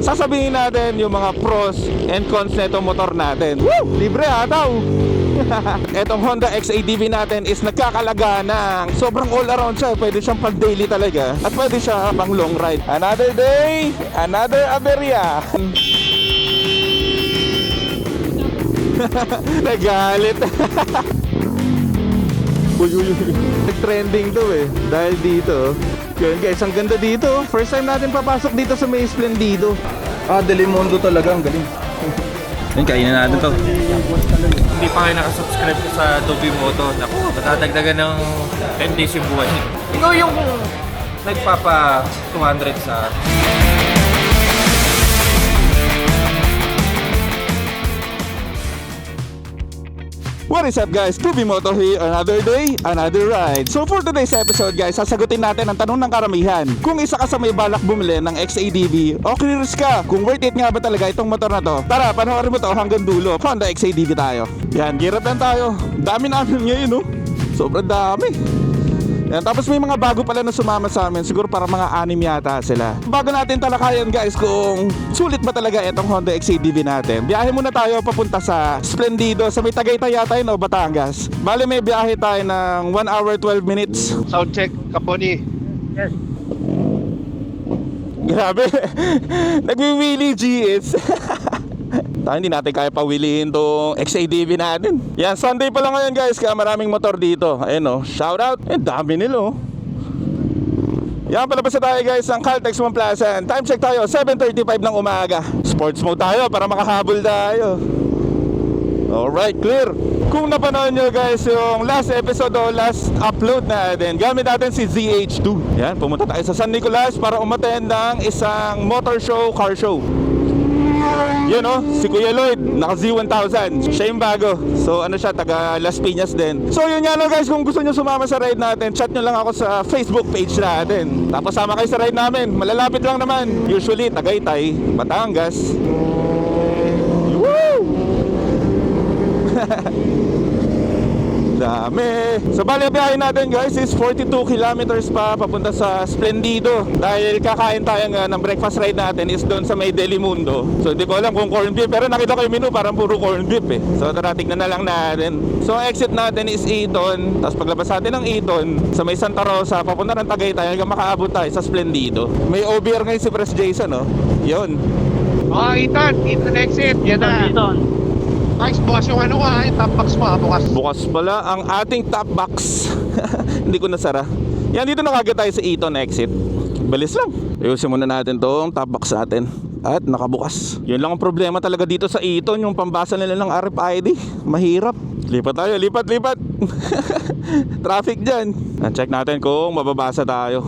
sasabihin natin yung mga pros and cons na itong motor natin. Woo! Libre daw. Etong Honda XADV natin is nagkakalaga ng sobrang all around siya. Pwede siyang pang daily talaga at pwede siya pang long ride. Another day, another aberya. Nagalit. Nag-trending to eh. Dahil dito. Yun guys, ang ganda dito. First time natin papasok dito sa may Splendido. Delimundo talaga, ang galing. Ayun, kainin natin to. Hindi pa kayo nakasubscribe sa Dobimoto. Naku, matadagdagan ng 10 days yung buhay. Ikaw yung nagpapa 200 sa... What is up guys? Dobimoto here, another day, another ride. So for today's episode guys, sasagutin natin ang tanong ng karamihan. Kung isa ka sa may balak bumili ng XADV, o curious ka kung worth it nga ba talaga itong motor na to, tara panoorin mo to hanggang dulo. Honda XADV tayo. Yan, gear up yan tayo. Dami namin ngayon no. Sobrang dami. Yan, tapos may mga bago pala na sumama sa amin. Siguro para mga 6 yata sila. Bago natin talakayan guys kung sulit ba talaga itong Honda XADV natin, biyahe muna tayo papunta sa Splendido, sa may Tagaytay yata yun o Batangas. Bale may biyahe tayo ng 1 hour 12 minutes. Sound check, Kaponi. Yes. Grabe. Nagwiwili GS. Hindi natin kaya pawilihin tong XADV natin. Yan, Sunday pa lang ngayon guys, kaya maraming motor dito. Ayun o, shout out. Dami nila oh. Yan, palabas na tayo guys ng Caltex Mount Plaza. Time check tayo, 7:35 ng umaga. Sports mode tayo para makahabol tayo. Alright, clear. Kung napanood nyo guys yung last episode o last upload natin, gamit natin si ZH2. Yan, pumunta tayo sa San Nicolas para umattend ng isang motor show, car show. Yun o, si Kuya Lloyd, naka Z1000. Siya yung bago. So ano siya, taga Las Piñas din. So yun nga lang guys, kung gusto nyo sumama sa ride natin, chat nyo lang ako sa Facebook page natin. Tapos sama kayo sa ride namin. Malalapit lang naman. Usually Tagaytay, Batangas. Woo! Dami. So bali biyahe natin guys is 42 kilometers pa papunta sa Splendido. Dahil kakain tayo nga ng breakfast ride natin is doon sa may Delimundo. So hindi ko alam kung corned beef, pero nakita ko yung menu parang puro corned beef eh. So tara, tignan na lang natin. So exit natin is Eton. Tapos paglabas natin ng Eton sa may Santa Rosa papunta ng Tagaytay hanggang makaabot tayo sa Splendido. May OBR ngayon si Press Jason oh. Yun. Ethan exit. Yan na. Ay, bukas yung ano ka, yung top box mo bukas. Bukas pala ang ating top box. Hindi ko nasara. Yan, dito na kagad tayo sa Eton exit. Balis lang. Ayusin muna natin tong top box natin. At nakabukas. Yun lang ang problema talaga dito sa Eton, yung pambasa nila ng RFID. Mahirap. Lipat tayo, lipat. Traffic dyan. Check natin kung mababasa tayo.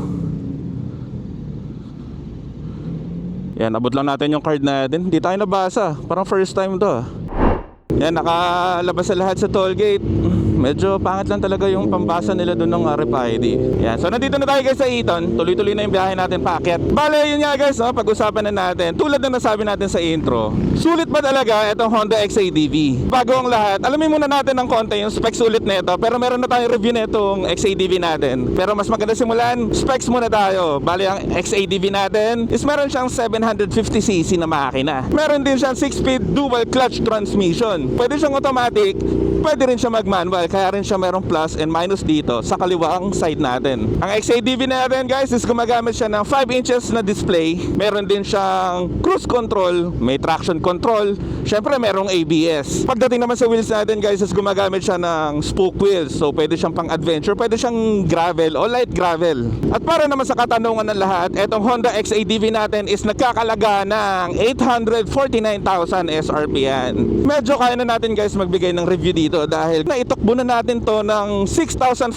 Yan, abot lang natin yung card natin. Hindi tayo nabasa. Parang first time to. Yan, nakalabas sa lahat sa tollgate. Medyo pangit lang talaga yung pambasa nila doon ng RFID. Yan, so nandito na tayo guys sa Eton. Tuloy-tuloy na yung biyahe natin paakyat. Bale, yun nga guys, no? Pag-usapan na natin. Tulad na nasabi natin sa intro, sulit ba talaga itong Honda XADV? Bago ang lahat, alamin muna natin ng konti yung specs ulit nito. Pero meron na tayong review nitong XADV natin. Pero mas maganda simulan, specs muna tayo. Bale, ang XADV natin is meron siyang 750cc na makina. Meron din siyang 6-speed dual clutch transmission. Pwede siyang automatic, pwede rin siya mag-manual. Kaya rin siya merong plus and minus dito sa kaliwaang side natin. Ang XADV natin guys is gumagamit siya ng 5 inches na display. Meron din siyang cruise control, may traction control, syempre merong ABS. Pagdating naman sa wheels natin guys is gumagamit siya ng spoke wheels. So pwede siyang pang adventure, pwede siyang gravel o light gravel. At para naman sa katanungan ng lahat, etong Honda XADV natin is nagkakalaga ng 849,000 SRP yan. Medyo kaya na natin guys magbigay ng review dito dahil naitukbo na natin to ng 6,500.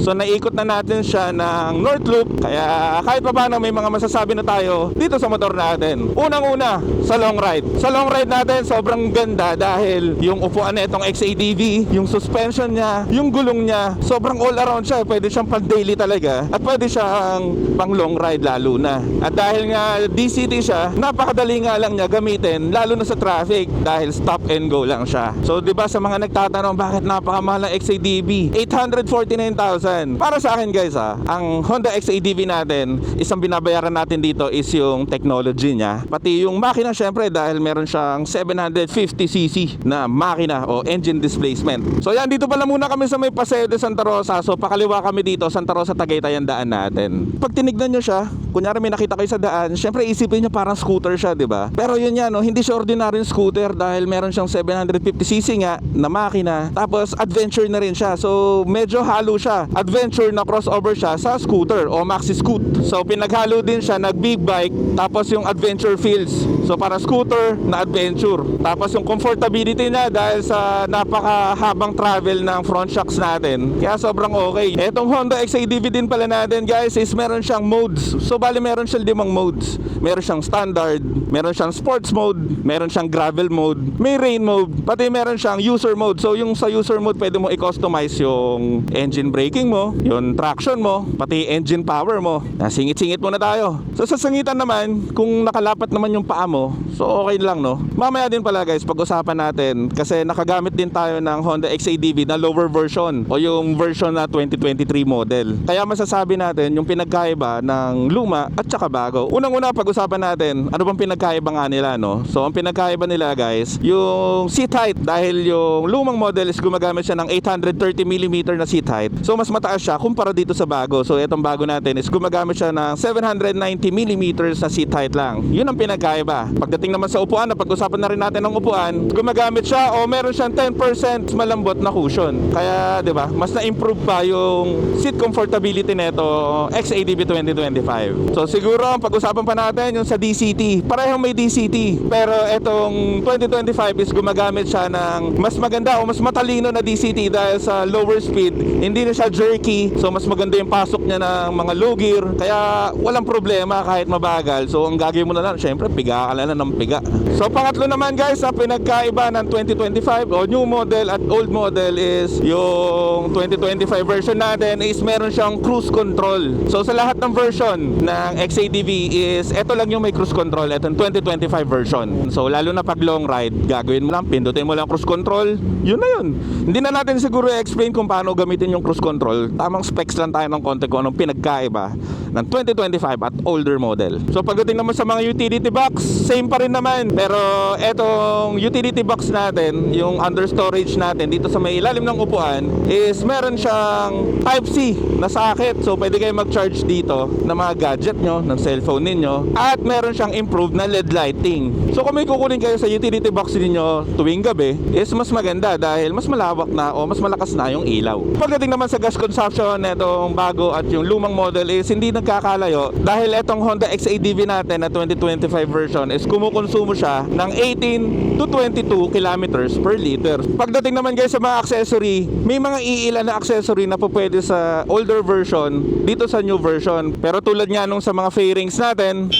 So naikot na natin siya ng North Loop. Kaya kahit pa paano may mga masasabi na tayo dito sa motor natin. Unang-una, sa long ride. Sa long ride natin sobrang ganda dahil yung upuan na itong XADV, yung suspension niya, yung gulong niya, sobrang all around siya. Pwede siyang pang daily talaga at pwede siyang pang long ride lalo na. At dahil nga DCT siya, napakadali nga lang niya gamitin lalo na sa traffic dahil stop and go lang siya. So 'di ba sa mga mga nagtatanong bakit napakamahal ng XADV. 849,000. Para sa akin guys ang Honda XADV natin, isang binabayaran natin dito is yung technology niya. Pati yung makina syempre dahil meron siyang 750cc na makina o engine displacement. So yan, dito pala muna kami sa may Paseo de Santa Rosa. So pakaliwa kami dito, Santa Rosa, Tagaytay ang daan natin. Pag tinignan nyo siya, kunyari may nakita kayo sa daan, syempre isipin nyo parang scooter siya, di ba? Pero yun yan, no, hindi siya ordinaryong scooter dahil meron siyang 750cc nga na makina. Tapos adventure na rin siya. So medyo halo siya. Adventure na crossover siya sa scooter o maxi scoot. So pinaghalo din siya nag big bike tapos yung adventure feels. So para scooter na adventure. Tapos yung comfortability niya dahil sa napakahabang travel ng front shocks natin. Kaya sobrang okay. Etong Honda XADV din pala natin guys is meron siyang modes. So bali meron siyang 5 modes. Meron siyang standard, meron siyang sports mode, meron siyang gravel mode, may rain mode, pati meron siyang user mode. So yung sa user mode pwede mo i-customize yung engine braking mo, yung traction mo, pati engine power mo. Singit-singit muna tayo. So sa sangitan naman, kung nakalapat naman yung paa mo, so okay lang no. Mamaya din pala guys, pag-usapan natin kasi nakagamit din tayo ng Honda XADV na lower version o yung version na 2023 model. Kaya masasabi natin yung pinagkaiba ng luma at saka bago. Unang-una pag-usapan natin, ano bang pinagkaiba nga nila no? So ang pinagkaiba nila guys, yung seat height dahil yung lumang model is gumagamit siya ng 830mm na seat height. So mas mataas siya kumpara dito sa bago. So itong bago natin is gumagamit siya ng 790mm na seat height lang. Yun ang pinagkaiba. Pagdating naman sa upuan, napag-usapan na rin natin ng upuan, gumagamit siya o meron siyang 10% malambot na cushion. Kaya 'di ba, mas na-improve pa yung seat comfortability nito XADV 2025. So siguro ang pag-usapan pa natin yung sa DCT. Parehong may DCT, pero etong 2025 is gumagamit siya ng mas maganda o mas matalino na DCT dahil sa lower speed, hindi na siya jerky. So mas maganda yung pasok niya ng mga low gear. Kaya walang problema kahit mabagal. So ang gagawin mo na lang, syempre piga ka na ng piga. So pangatlo naman guys, sa pinagkaiba ng 2025 o new model at old model is yung 2025 version natin is meron siyang cruise control. So sa lahat ng version ng XADV is eto lang yung may cruise control, etong 2025 version. So lalo na pag long ride, gagawin mo lang, pindutin mo lang cruise control, yun na yun. Hindi na natin siguro i-explain kung paano gamitin yung cruise control. Tamang specs lang tayo ng konti kung anong pinagkaiba ng 2025 at older model. So pagdating naman sa mga utility box, same pa rin naman. Pero etong utility box natin, yung under storage natin dito sa may ilalim ng upuan is meron siyang Type-C na socket. So pwede kayo mag-charge dito ng mga gadget nyo, ng cellphone ninyo. At meron siyang improved na LED lighting. So kung may kukunin kayo sa utility box ninyo tuwing gabi, is mas maganda dahil mas malawak na o mas malakas na yung ilaw. Pagdating naman sa gas consumption netong bago at yung lumang model is hindi nagkakalayo dahil etong Honda XADV natin na 2025 version is kumukonsumo siya ng 18 to 22 kilometers per liter. Pagdating naman guys sa mga accessory, may mga iilan na accessory na po pwede sa older version dito sa new version. Pero tulad nga nung sa mga fairings natin,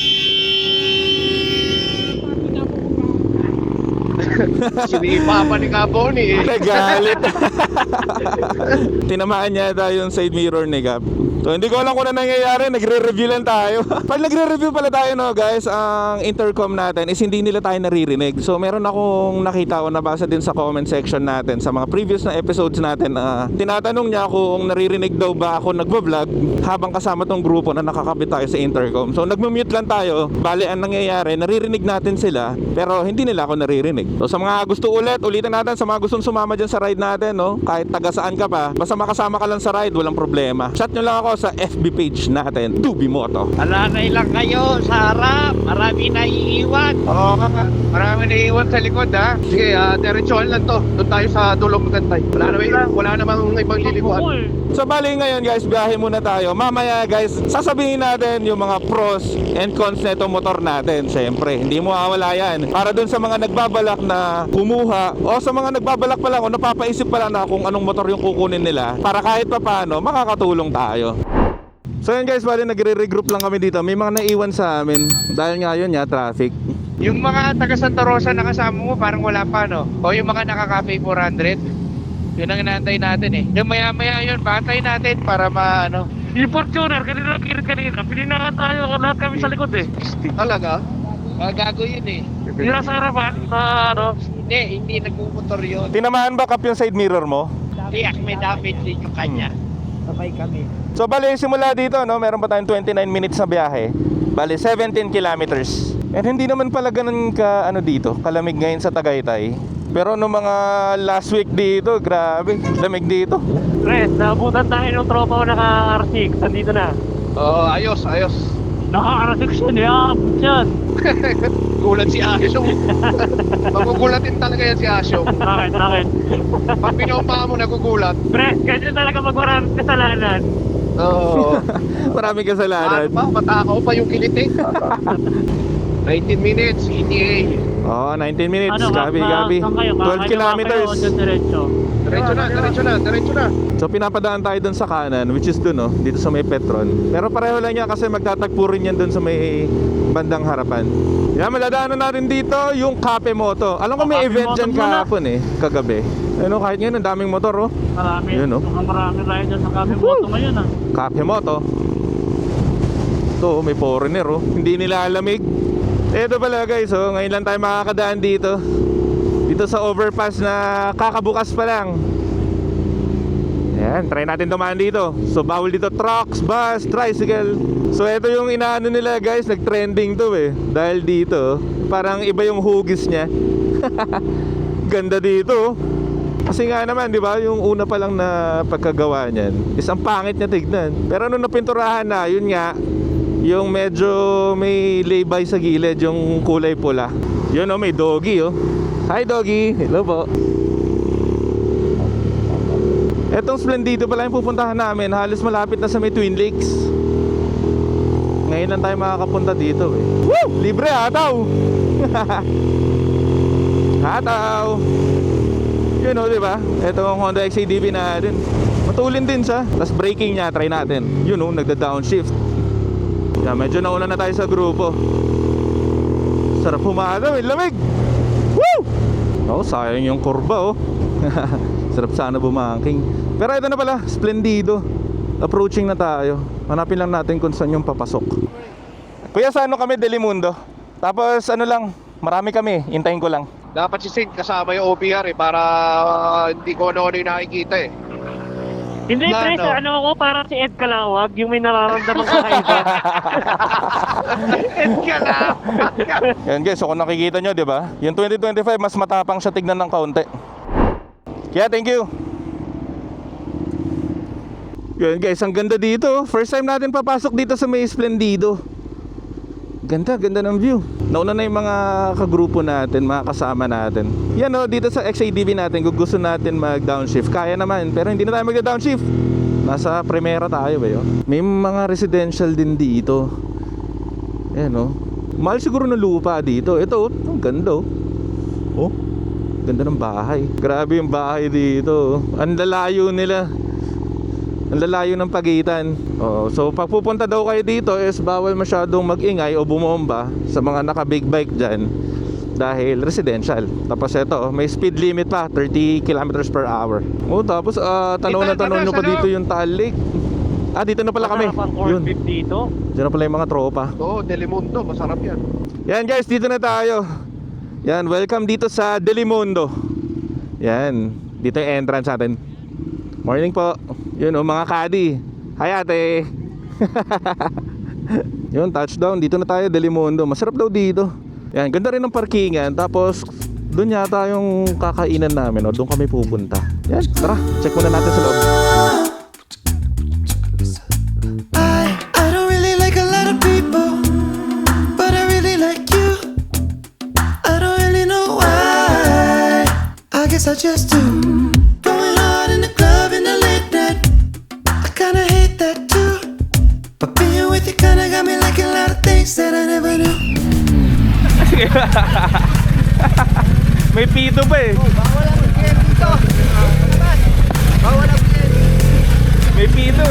Sinipa pa ni Capone eh. nagalit. Tinamaan niya tayo yung side mirror ni Gab. So hindi ko alam kung ano nangyayari, nagre-review lang tayo. Pag nagre-review pala tayo no guys, ang intercom natin is hindi nila tayo naririnig. So meron akong nakita o nabasa din sa comment section natin sa mga previous na episodes natin, tinatanong niya kung naririnig daw ba ako nagvo-vlog habang kasama tong grupo na nakakabit tayo sa intercom. So nagmumute lang tayo, bali ang nangyayari, naririnig natin sila pero hindi nila ako naririnig. So sa mga gusto ulitin natin, sa mga gustong sumama dyan sa ride natin no, kahit taga saan ka pa, basta makasama ka lang sa ride, walang problema. Chat nyo lang ako sa FB page natin, Tubi Moto. Alanay lang kayo sa harap. Marami na iiwan. Oo nga, marami na iwan sa likod ha. Sige, diretsuhan lang to. Doon tayo sa dulong magantay. Wala namang ibang lilikuan. So bali ngayon guys, biyahe muna tayo. Mamaya guys, sasabihin natin yung mga pros and cons na itong motor natin. Siyempre, hindi mo mawawala yan. Para dun sa mga nagbabalak na kumuha o sa mga nagbabalak pa lang o napapaisip pa lang na kung anong motor yung kukunin nila, para kahit pa paano makakatulong tayo. So yun guys, bali nagre-regroup lang kami dito. May mga naiwan sa amin dahil nga yun traffic. Yung mga taga Santa Rosa na kasama mo, parang wala pa no? O yung mga naka-cafe 400, yun ang inaantay natin eh. Yung maya-maya yun, bantay natin para maano. Yung Fortuner, kanina, pininakan tayo lahat kami sa likod eh. Talaga? Gago yun eh. Yung nasa harapan, Hindi nagmumotor yun. Tinamaan ba kap yung side mirror mo? Tiyak, may damage din yung kanya. Sabay kami. So bali simula dito no, meron pa tayong 29 minutes na biyahe. Bali 17 kilometers. And hindi naman pala ganun ka ano dito, kalamig ngayon sa Tagaytay. Pero no mga last week dito, grabe, lamig dito. Pre, naabutan tayo ng tropa ko naka-R6. Nandito na. Ayos. Naka-R6 yun, abot yan. Gulat si Asyong. Magugulatin talaga yan si Asyong. Bakit? Pag pinaupahan mo, nagugulat. Pre, kasi talaga magmaraming kasalanan. Oo. Maraming kasalanan. Ano pa? Matakaw pa yung kiliti. 19 minutes, ETA. Oo, 19 minutes, gabi. Saan kayo? 12 kilometers. Diretso. Diretso na. So pinapadaan tayo dun sa kanan, which is dun no, dito sa may Petron. Pero pareho lang yan kasi magtatagpo rin yan dun sa may bandang harapan. Yan, maladaanan natin dito yung Cafe Moto. Alam ko may Cafe event Moto dyan muna. kahapon kagabi. Ano, kahit ngayon, ang daming motor Marami. Yun, no? Marami rider sa Cafe Moto ngayon ah. Cafe Moto. Ito, may foreigner hindi nila alamig. Ito pala guys, ngayon lang tayo makakadaan dito. Dito sa overpass na kakabukas pa lang. Ayan, try natin dumaan dito. So bawal dito trucks, bus, tricycle. So ito yung inaano nila guys, nag-trending to dahil dito, parang iba yung hugis niya. Ganda dito. Kasi nga naman, di ba, yung una pa lang na pagkagawa niyan, isang pangit niya tignan. Pero nung napinturahan na, yun nga, yung medyo may lay-by sa gilid, yung kulay pula. Yun may doggy Hi doggy, hello po. Etong Splendido pala yung pupuntahan namin. Halos malapit na sa may Twin Lakes. Ngayon lang tayo makakapunta dito Woo! Libre hataw. Hataw. Yun diba? Etong Honda XADV natin, matulin din siya. Tapos braking niya, try natin. Yun nagda-downshift. Yeah, medyo nauna na tayo sa grupo. Sarap humataw, lamig. Woo! Sayang yung kurba Sarap sana bumangking. Pero ito na pala, Splendido. Approaching na tayo. Hanapin lang natin kung saan yung papasok. Kuya, sa ano kami, Delimundo. Tapos ano lang, marami kami, hintayin ko lang. Dapat si Sid kasama yung OBR para hindi ko ano yung nakikita Hindi pre, ano ako, parang si Ed Kalawag, yung may nararamdaman kakaiba. Ed Kalawag. Yan guys, so kung nakikita nyo, di ba? Yung 2025, mas matapang siya tignan ng kaunti. Kaya thank you. Yan guys, ang ganda dito. First time natin papasok dito sa may Splendido. Ganda ng view. Nauna na yung mga kagrupo natin, mga kasama natin. Yan dito sa XADV natin, gusto natin mag-downshift. Kaya naman, pero hindi na tayo mag-downshift. Nasa Primera tayo May mga residential din dito. Yan mahal siguro ng lupa dito. Ito ang ganda ganda ng bahay. Grabe yung bahay dito. Ang lalayo nila. Ang lalayo ng pagitan. So pag pupunta daw kayo dito is bawal masyadong mag-ingay o bumomba sa mga naka-big bike dyan dahil residential. Tapos ito, may speed limit pa, 30 kilometers per hour. Tapos tanaw nyo pa dito yung Taal Lake. Dito na pala kami. Yun. Dito. Diyan na pala yung mga tropa. Delimundo, masarap yan. Yan guys, dito na tayo. Yan, welcome dito sa Delimundo. Yan, dito yung entrance natin. Morning po. Yun mga kadi. Hi ate. Yun, touchdown. Dito na tayo, Delimundo. Masarap daw dito. Yan, ganda rin ng parkingan. Tapos doon yata yung kakainan namin doon kami pupunta. Yan, tara, check muna natin sa loob. I don't really like a lot of people, but I really like you. I don't really know why, I guess I just do. Going hard in the club in the late night, I kinda hate that too. But being with you kinda got me liking a lot of things that I never knew. May pito pa Bawal ang beer dito. Bawal ang beer. May pito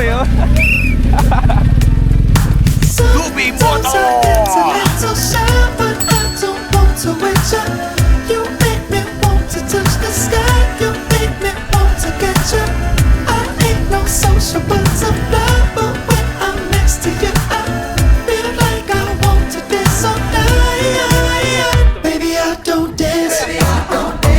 Sometimes I get a little shy, but I don't want to wait you. You make me want to touch the sky. You make me want to get you. I ain't no social butterfly, but when I'm next to you, I feel like I want to dance all night. Baby, I don't dance. Baby, I don't dance.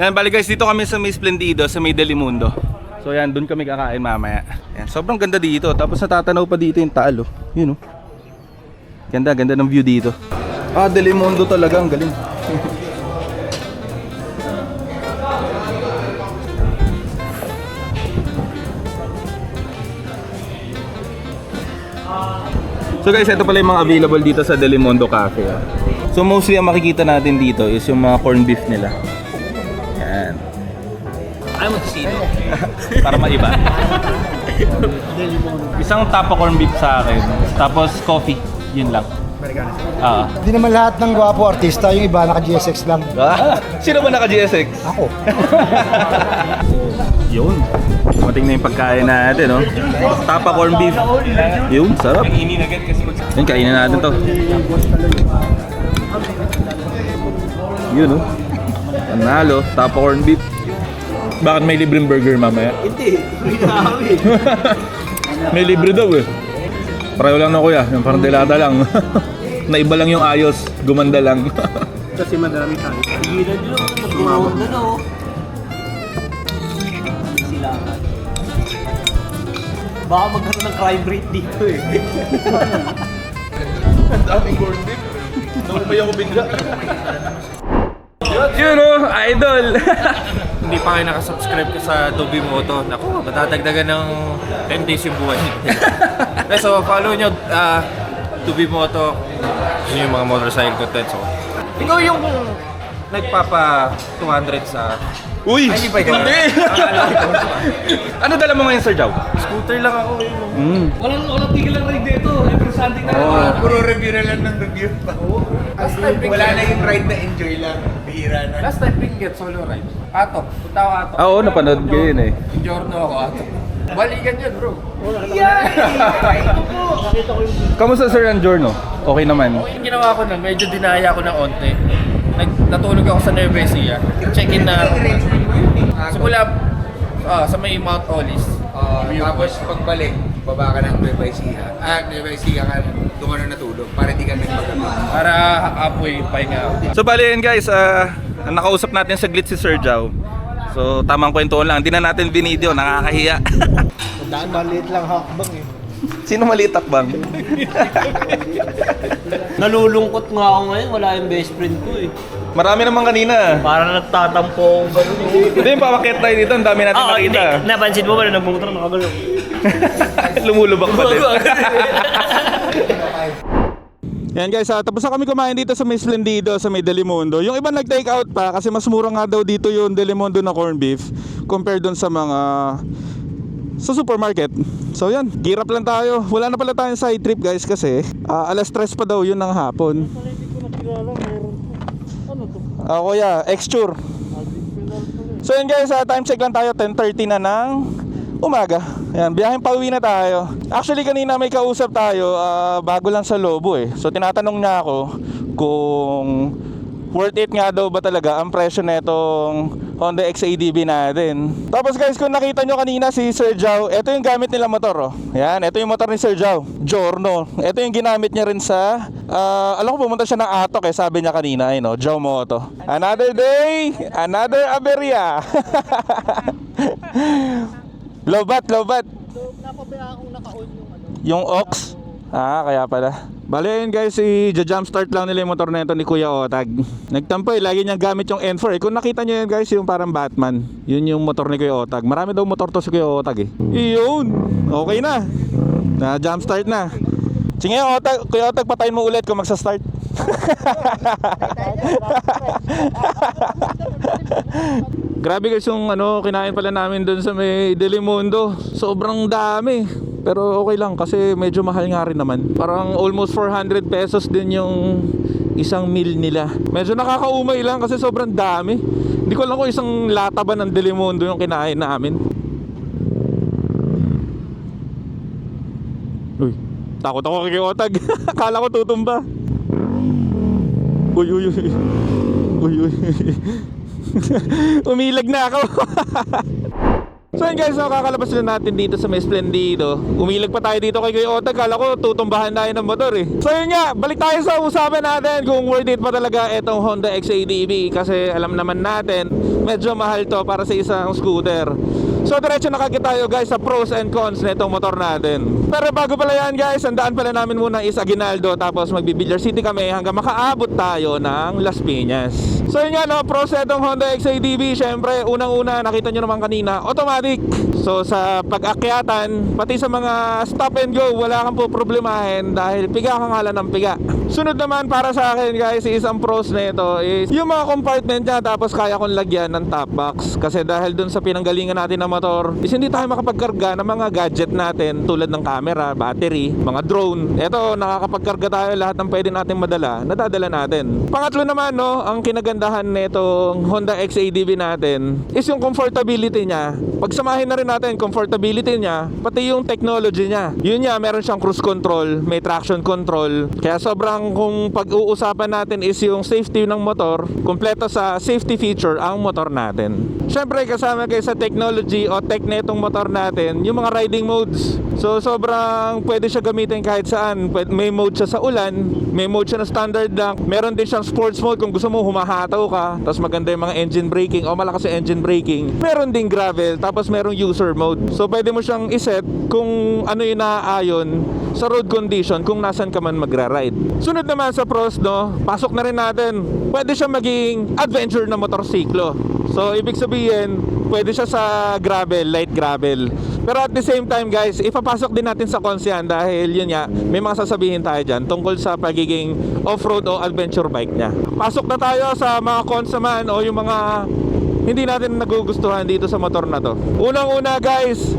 Yan, bali guys, dito kami sa may Splendido, sa may Delimundo. So yan, doon kami kakain mamaya. Yan, sobrang ganda dito. Tapos natatanaw pa dito yung Taal, oh. Yun, oh. Ganda, ganda ng view dito. Ah, Delimundo talaga, ang galing. So guys, ito pala yung mga available dito sa Delimundo Cafe. Ah. So mostly ang makikita natin dito is yung mga corned beef nila. Yan. Ay, magsino. Para maiba. Isang tapa corned beef sa akin. Tapos coffee. Yun lang. Hindi naman lahat ng gwapo artista, yung iba naka-GSX lang. Sino ba naka-GSX? Ako. Yun. Dumating na yung pagkain natin, no? Tapa corned beef. Yun, sarap. Yun, kainin natin to. Yun, no? Panalo, tapa corned beef. Bakit may libreng burger mamaya? Hindi, free na kami. May libre daw eh. Pareho lang na kuya, yung parang delata lang. Naiba lang yung ayos, gumanda lang. Kasi madami tayo. Higilan nyo, mag-round na no. Silangan. Baka magkaroon ng crime rate dito eh. Ang daming corned beef. Naumay ako bigla. Yun o, idol. Hindi pa kayo nakasubscribe ka sa Dobi Moto. Naku, matatagdagan ng 10 days yung buhay. So, follow nyo Dobi Moto. Yun yung mga motorcycle content. So, ikaw yung nagpapa 200 sa... Uy! Ay, hindi pa ikaw. Hindi! Ano dala mo ngayon, Sir Jow? Scooter lang ako yun. Walang tigil lang ride dito. Every Sunday na Puro review na lang ng review pa. Wala na yung ride na enjoy lang. Bihira na. Last time Pinget solo ride. Ato. Punta ako Ato. Oo, napanood ko yun eh. Giorno ako Ato. Balikan yun bro. Kamusta, Sir, ang journey? Okay naman. Yung ginawa ko na, medyo dinaya ko ng onte. Natulog ako sa Nueva Ecija. Check-in na ako. Simula sa may Mount Olis. Tapos pagbalik, baba ka ng Nueva Ecija. Nueva Ecija ka, doon ka na natulog para di ka nagpagabi. Para apoy pahinga ako. So bali yun guys, nakausap natin saglit si Sir Jow. So tamang kwentuhan lang, hindi na natin binideo, nakakahiya. Maliit lang hakbang eh. Sino maliit takbang? Nalulungkot nga ako ngayon, wala yung best friend ko eh. Marami naman kanina. Parang nagtatampo akong gano'n. Hindi, yung pawakit tayo dito, ang dami natin nakita. Hindi. Napansin mo ba na nagmumotor nakagano? Lumulubak pa din. Yan guys, tapos na kami kumain dito sa may Splendido, sa may Delimundo. Yung iba nag-take out pa kasi mas mura nga daw dito yung Delimundo na corned beef compared dun sa mga sa supermarket. So yan, gear up lang tayo. Wala na pala tayong side trip guys kasi alas 3 pa daw yun ng hapon. Kuya, Exture. So yan guys, time check lang tayo, 10:30 na ng umaga. Yan, biyaheng pauwi na tayo. Actually kanina may kausap tayo, bago lang sa Lobo eh. So tinatanong niya ako kung worth it nga daw ba talaga ang presyo netong Honda XADV natin. Tapos guys, kung nakita nyo kanina si Sir Jow, ito yung gamit nila motor oh. Yan, ito yung motor ni Sir Jow, Giorno. Ito yung ginamit niya rin sa alam ko pumunta siya ng Atok eh, sabi niya kanina, no, Jow Moto. Another day, another aberya. Lobat. Yung Ox. Kaya pala. Bale yun guys, i-jumpstart lang nila yung motor na ito ni Kuya Otag. Nagtampo lagi niyang gamit yung N4 Kung nakita niyo yun guys, yung parang Batman. Yun yung motor ni Kuya Otag. Marami daw motor to si Kuya Otag eh. Iyon, okay na. Na-jumpstart na. Sige Kuya Otag, patayin mo ulit kung magsa-start. Grabe guys yung kinain pala namin dun sa may Delimundo. Sobrang dami. Pero okay lang kasi medyo mahal nga rin naman. Parang almost 400 pesos din yung isang meal nila. Medyo nakakaumay lang kasi sobrang dami. Hindi ko alam kung isang lata ba ng Delimundo yung kinain namin. Uy, takot ako kay Otag. Akala ko tutumba. Uy. Umilag na ako. So yun guys, kakalabas na natin dito sa may Splendido. Umilag pa tayo dito kay Kuya Otag. Kala ko tutumbahan tayo ng motor eh. So yun nga, balik tayo sa usapan natin kung worth it pa talaga itong Honda XADV. Kasi alam naman natin, medyo mahal to para sa isang scooter. So diretso na kagad tayo guys sa pros and cons na itong motor natin. Pero bago pala yan guys, ang daan pala namin muna is Aguinaldo, tapos magbi-Villar City kami hanggang makaabot tayo ng Las Piñas. So yun nga no, pros na itong Honda XADV. Syempre unang-una, nakita nyo naman kanina, automatic. So sa pag-akyatan, pati sa mga stop and go, wala kang po problemahin dahil piga kang hala ng piga. Sunod naman para sa akin guys, isang pros na ito is yung mga compartment niya, tapos kaya kong lagyan ng top box. Kasi dahil dun sa pinanggalingan natin ng motor is hindi tayo makapagkarga ng mga gadget natin tulad ng camera, battery, mga drone. Ito, nakakapagkarga tayo lahat ng pwede natin madala, nadadala natin. Pangatlo naman no, ang kinagandahan nitong Honda XADV natin is yung comfortability niya. Pagsamahin na rin natin comfortability niya, pati yung technology niya. Yun niya, meron siyang cruise control, may traction control. Kaya sobrang kung pag-uusapan natin is yung safety ng motor, kumpleto sa safety feature ang motor natin. Syempre kasama kayo sa technology o tech na itong motor natin, yung mga riding modes. So sobrang pwede siya gamitin kahit saan. May mode siya sa ulan, may mode siya na standard lang. Meron din siyang sports mode kung gusto mo humahataw ka, tapos maganda yung mga engine braking o malakas yung engine braking. Meron ding gravel, tapos merong user mode. So pwede mo siyang iset kung ano yung naaayon sa road condition kung nasan ka man magra-ride. Sunod naman sa pros no, pasok na rin natin. Pwede siya maging adventure na motorsiklo. So ibig sabihin, pwede siya sa gravel, light gravel. Pero at the same time guys, ipapasok din natin sa cons yan dahil yun nga, may mga sasabihin tayo dyan tungkol sa pagiging off-road o adventure bike niya. Pasok na tayo sa mga cons naman o yung mga hindi natin nagugustuhan dito sa motor na to. Unang-una guys,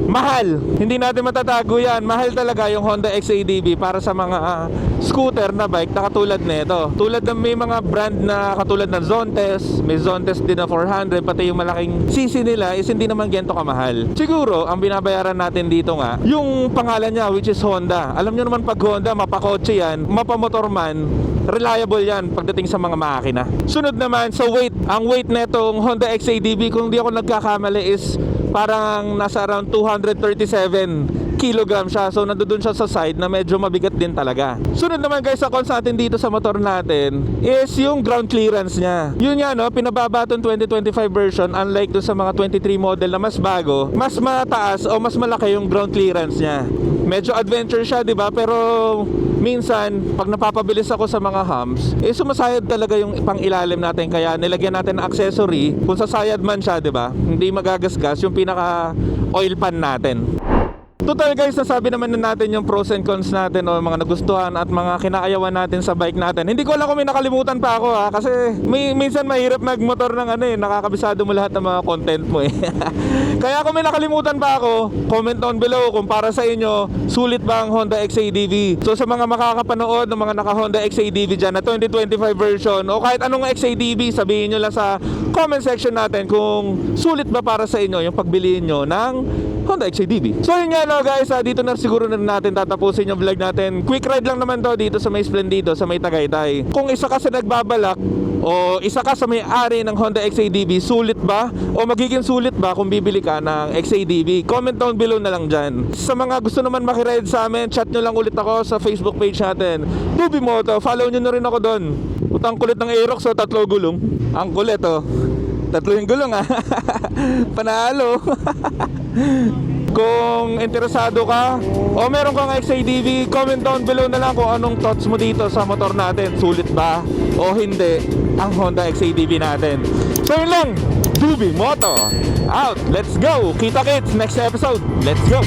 mahal. Hindi natin matatago yan. Mahal talaga yung Honda XADV para sa mga scooter na bike na katulad nito. Tulad ng may mga brand na katulad ng Zontes, may Zontes din na 400, pati yung malaking CC nila is hindi naman ganito kamahal. Siguro, ang binabayaran natin dito nga, yung pangalan niya which is Honda. Alam nyo naman pag Honda, mapakotse yan, mapamotor man, reliable yan pagdating sa mga makina. Sunod naman sa weight. Ang weight netong Honda XADV, kung di ako nagkakamali is parang nasa around 237 kilogram siya. So nandoon siya sa side na medyo mabigat din talaga. Sunod naman guys sa cons natin dito sa motor natin is yung ground clearance niya. Yun nga no, pinababa itong 2025 version, unlike dun sa mga 23 model na mas bago, mas mataas o mas malaki yung ground clearance niya. Medyo adventure siya, di ba? Pero minsan pag napapabilis ako sa mga humps, sumasayad talaga yung pang-ilalim natin, kaya nilagyan natin ng accessory. Kung sasayad man siya, di ba? Hindi magagasgas yung pinaka oil pan natin. Total guys, nasabi naman na natin yung pros and cons natin o mga nagustuhan at mga kinaayawan natin sa bike natin. Hindi ko alam kung may nakalimutan pa ako ha, kasi minsan mahirap magmotor ng nakakabisado mo lahat ng mga content mo eh. Kaya kung may nakalimutan pa ako, comment down below kung para sa inyo, sulit ba ang Honda XADV. So sa mga makakapanood ng mga naka Honda XADV dyan na 2025 version o kahit anong XADV, sabihin nyo lang sa comment section natin kung sulit ba para sa inyo yung pagbiliin nyo ng Honda XADV. So yun nga no guys, dito na siguro na natin tatapusin yung vlog natin. Quick ride lang naman to dito sa may Splendido, sa may Tagaytay. Kung isa ka sa nagbabalak o isa ka sa may-ari ng Honda XADV, sulit ba o magiging sulit ba kung bibili ka ng XADV? Comment down below na lang dyan. Sa mga gusto naman makiride sa amin, chat nyo lang ulit ako sa Facebook page natin, Tubi Moto. Follow nyo na rin ako doon. Utang kulit ng Aerox, so 3 gulong. Ang kulit oh, 3 yung gulong ah. Panalo. Kung interesado ka o meron kang XADV, comment down below na lang kung anong thoughts mo dito sa motor natin. Sulit ba o hindi ang Honda XADV natin? So yun lang, Tubi Moto out. Let's go. Kita kits next episode. Let's go.